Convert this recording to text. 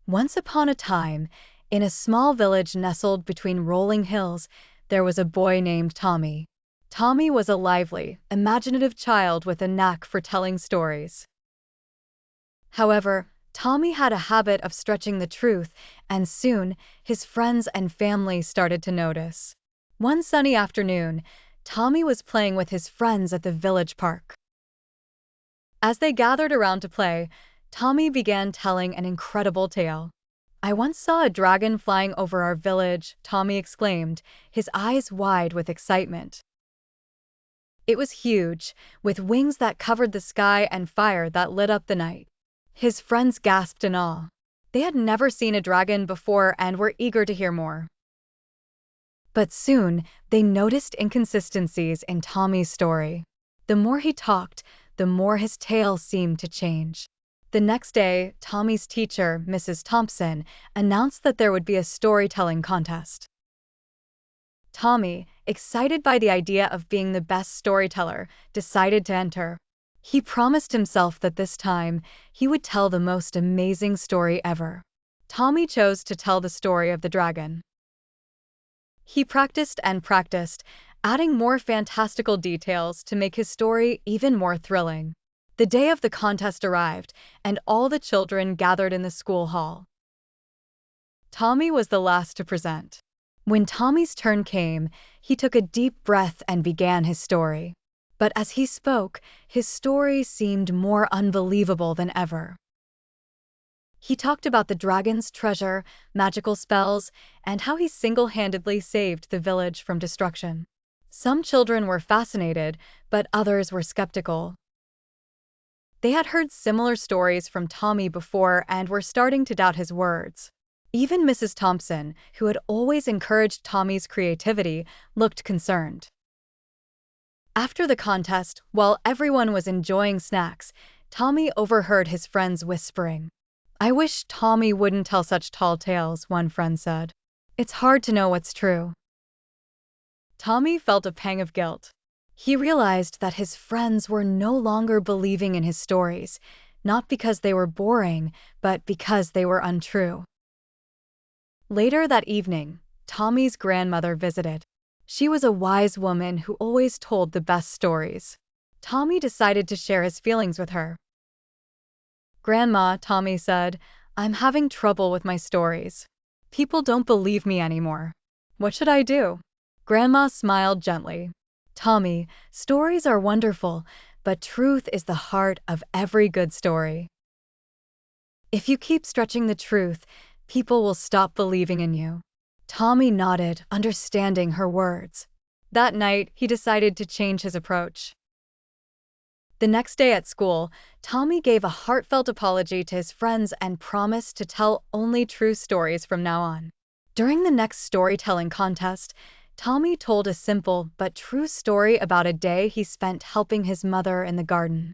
Once upon a time, in a small village nestled between rolling hills, there was a boy named Tommy. Tommy was a lively, imaginative child with a knack for telling stories. However, Tommy had a habit of stretching the truth, and soon his friends and family started to notice. One sunny afternoon, Tommy was playing with his friends at the village park. As they gathered around to play, Tommy began telling an incredible tale. "I once saw a dragon flying over our village," Tommy exclaimed, his eyes wide with excitement. "It was huge, with wings that covered the sky and fire that lit up the night." His friends gasped in awe. They had never seen a dragon before and were eager to hear more. But soon, they noticed inconsistencies in Tommy's story. The more he talked, the more his tale seemed to change. The next day, Tommy's teacher, Mrs. Thompson, announced that there would be a storytelling contest. Tommy, excited by the idea of being the best storyteller, decided to enter. He promised himself that this time, he would tell the most amazing story ever. Tommy chose to tell the story of the dragon. He practiced and practiced, adding more fantastical details to make his story even more thrilling. The day of the contest arrived, and all the children gathered in the school hall. Tommy was the last to present. When Tommy's turn came, he took a deep breath and began his story. But as he spoke, his story seemed more unbelievable than ever. He talked about the dragon's treasure, magical spells, and how he single-handedly saved the village from destruction. Some children were fascinated, but others were skeptical. They had heard similar stories from Tommy before and were starting to doubt his words. Even Mrs. Thompson, who had always encouraged Tommy's creativity, looked concerned. After the contest, while everyone was enjoying snacks, Tommy overheard his friends whispering. "I wish Tommy wouldn't tell such tall tales," one friend said. "It's hard to know what's true." Tommy felt a pang of guilt. He realized that his friends were no longer believing in his stories, not because they were boring, but because they were untrue. Later that evening, Tommy's grandmother visited. She was a wise woman who always told the best stories. Tommy decided to share his feelings with her. "Grandma," Tommy said, "I'm having trouble with my stories. People don't believe me anymore. What should I do?" Grandma smiled gently. "Tommy, stories are wonderful, but truth is the heart of every good story. If you keep stretching the truth, people will stop believing in you." Tommy nodded, understanding her words. That night, he decided to change his approach. The next day at school, Tommy gave a heartfelt apology to his friends and promised to tell only true stories from now on. During the next storytelling contest, Tommy told a simple but true story about a day he spent helping his mother in the garden.